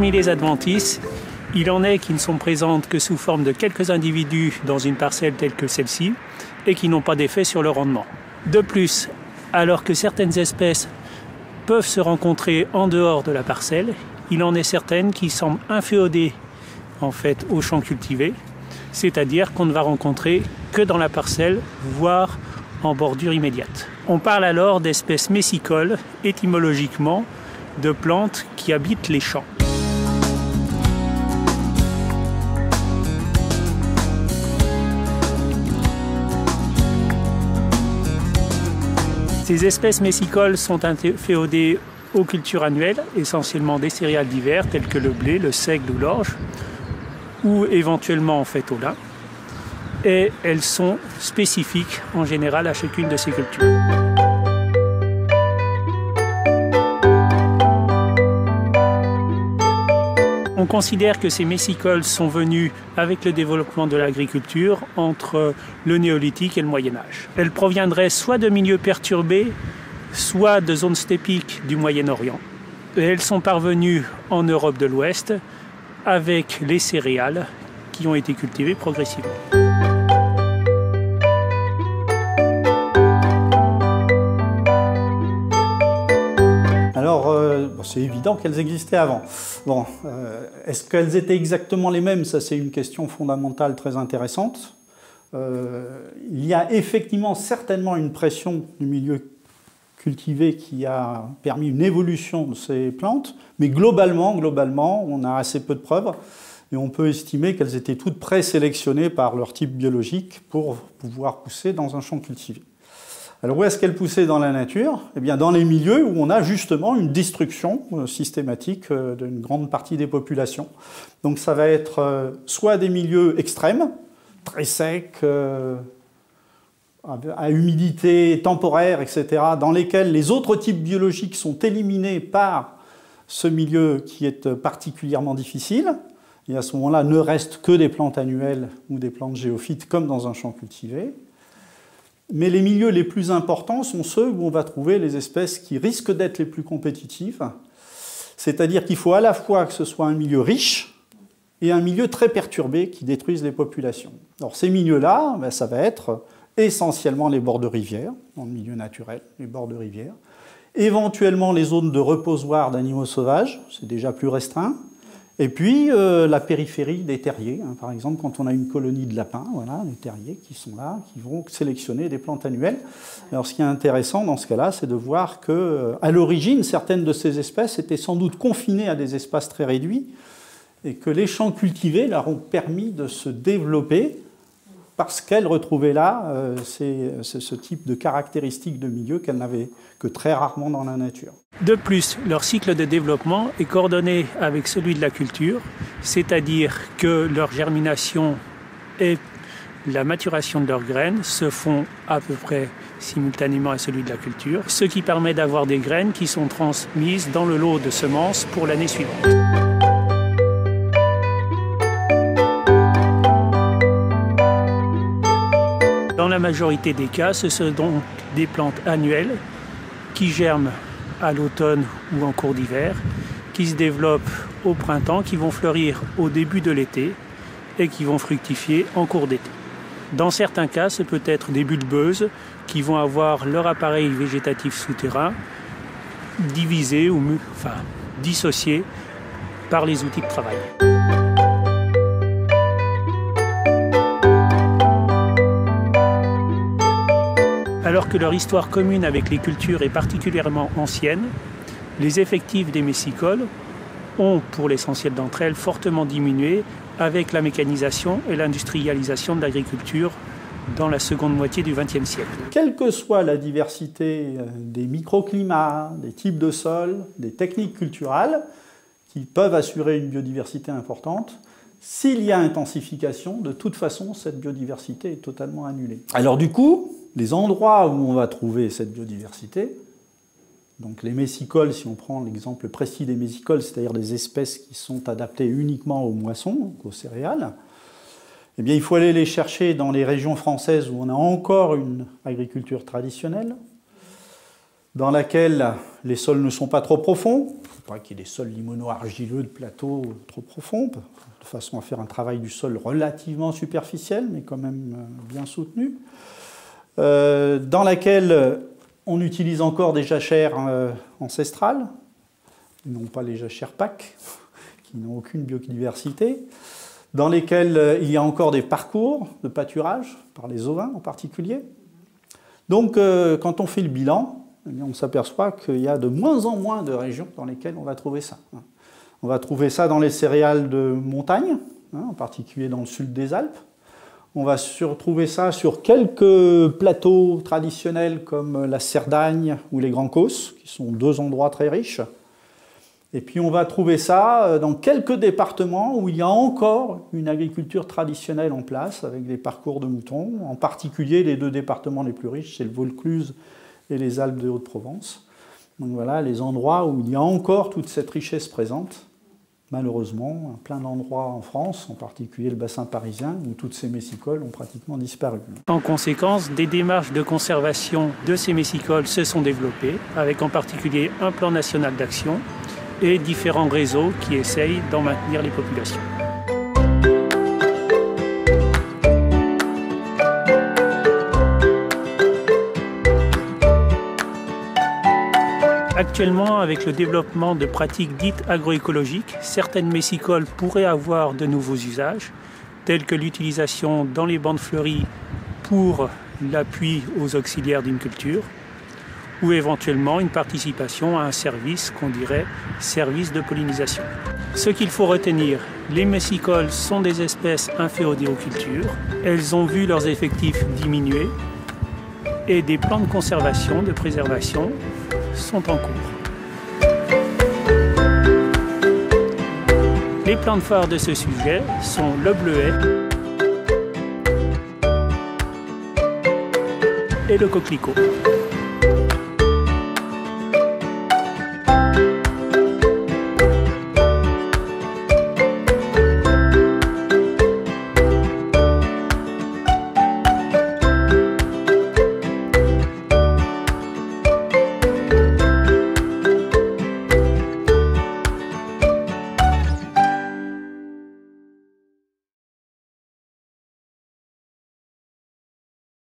Parmi les adventices, il en est qui ne sont présentes que sous forme de quelques individus dans une parcelle telle que celle-ci et qui n'ont pas d'effet sur le rendement. De plus, alors que certaines espèces peuvent se rencontrer en dehors de la parcelle, il en est certaines qui semblent inféodées en fait aux champs cultivés, c'est-à-dire qu'on ne va rencontrer que dans la parcelle, voire en bordure immédiate. On parle alors d'espèces messicoles, étymologiquement, de plantes qui habitent les champs. Ces espèces messicoles sont inféodées aux cultures annuelles, essentiellement des céréales d'hiver telles que le blé, le seigle ou l'orge, ou éventuellement en fait au lin. Et elles sont spécifiques en général à chacune de ces cultures. On considère que ces messicoles sont venus avec le développement de l'agriculture entre le néolithique et le Moyen-Âge. Elles proviendraient soit de milieux perturbés, soit de zones steppiques du Moyen-Orient. Et elles sont parvenues en Europe de l'Ouest avec les céréales qui ont été cultivées progressivement. Alors, c'est évident qu'elles existaient avant. Bon, est-ce qu'elles étaient exactement les mêmes? Ça, c'est une question fondamentale très intéressante. Il y a effectivement certainement une pression du milieu cultivé qui a permis une évolution de ces plantes, mais globalement, on a assez peu de preuves et on peut estimer qu'elles étaient toutes présélectionnées par leur type biologique pour pouvoir pousser dans un champ cultivé. Alors où est-ce qu'elles poussaient dans la nature? Eh bien dans les milieux où on a justement une destruction systématique d'une grande partie des populations. Donc ça va être soit des milieux extrêmes, très secs, à humidité temporaire, etc., dans lesquels les autres types biologiques sont éliminés par ce milieu qui est particulièrement difficile. Et à ce moment-là, ne restent que des plantes annuelles ou des plantes géophytes, comme dans un champ cultivé. Mais les milieux les plus importants sont ceux où on va trouver les espèces qui risquent d'être les plus compétitives. C'est-à-dire qu'il faut à la fois que ce soit un milieu riche et un milieu très perturbé qui détruise les populations. Alors ces milieux-là, ça va être essentiellement les bords de rivières, dans le milieu naturel, les bords de rivières. Éventuellement les zones de reposoir d'animaux sauvages, c'est déjà plus restreint. Et puis la périphérie des terriers, hein, par exemple quand on a une colonie de lapins, voilà, les terriers qui sont là, qui vont sélectionner des plantes annuelles. Alors ce qui est intéressant dans ce cas-là, c'est de voir qu'à l'origine, certaines de ces espèces étaient sans doute confinées à des espaces très réduits et que les champs cultivés leur ont permis de se développer parce qu'elles retrouvaient là ce type de caractéristiques de milieu qu'elles n'avaient que très rarement dans la nature. De plus, leur cycle de développement est coordonné avec celui de la culture, c'est-à-dire que leur germination et la maturation de leurs graines se font à peu près simultanément à celui de la culture, ce qui permet d'avoir des graines qui sont transmises dans le lot de semences pour l'année suivante. Dans la majorité des cas, ce sont donc des plantes annuelles qui germent à l'automne ou en cours d'hiver, qui se développent au printemps, qui vont fleurir au début de l'été et qui vont fructifier en cours d'été. Dans certains cas, ce peut être des bulbeuses qui vont avoir leur appareil végétatif souterrain divisé ou dissocié par les outils de travail. Alors que leur histoire commune avec les cultures est particulièrement ancienne, les effectifs des messicoles ont, pour l'essentiel d'entre elles, fortement diminué avec la mécanisation et l'industrialisation de l'agriculture dans la seconde moitié du XXe siècle. Quelle que soit la diversité des microclimats, des types de sols, des techniques culturales qui peuvent assurer une biodiversité importante, s'il y a intensification, de toute façon, cette biodiversité est totalement annulée. Alors du coup, les endroits où on va trouver cette biodiversité, donc les messicoles, si on prend l'exemple précis des messicoles, c'est-à-dire des espèces qui sont adaptées uniquement aux moissons, donc aux céréales, eh bien, il faut aller les chercher dans les régions françaises où on a encore une agriculture traditionnelle, dans laquelle les sols ne sont pas trop profonds. Il ne faut pas qu'il y ait des sols limono-argileux de plateaux trop profonds, de façon à faire un travail du sol relativement superficiel, mais quand même bien soutenu. Dans laquelle on utilise encore des jachères ancestrales, non pas les jachères PAC, qui n'ont aucune biodiversité, dans lesquelles il y a encore des parcours de pâturage, par les ovins en particulier. Donc, quand on fait le bilan, on s'aperçoit qu'il y a de moins en moins de régions dans lesquelles on va trouver ça. On va trouver ça dans les céréales de montagne, en particulier dans le sud des Alpes. On va retrouver ça sur quelques plateaux traditionnels comme la Cerdagne ou les Grands Causses, qui sont deux endroits très riches. Et puis on va trouver ça dans quelques départements où il y a encore une agriculture traditionnelle en place, avec des parcours de moutons. En particulier, les deux départements les plus riches, c'est le Vaucluse et les Alpes de Haute-Provence. Donc voilà les endroits où il y a encore toute cette richesse présente. Malheureusement, plein d'endroits en France, en particulier le bassin parisien, où toutes ces messicoles ont pratiquement disparu. En conséquence, des démarches de conservation de ces messicoles se sont développées, avec en particulier un plan national d'action et différents réseaux qui essayent d'en maintenir les populations. Actuellement, avec le développement de pratiques dites agroécologiques, certaines messicoles pourraient avoir de nouveaux usages, tels que l'utilisation dans les bandes fleuries pour l'appui aux auxiliaires d'une culture, ou éventuellement une participation à un service qu'on dirait service de pollinisation. Ce qu'il faut retenir, les messicoles sont des espèces inféodéocultures, elles ont vu leurs effectifs diminuer et des plans de conservation, de préservation sont en cours. Les plantes phares de ce sujet sont le bleuet et le coquelicot.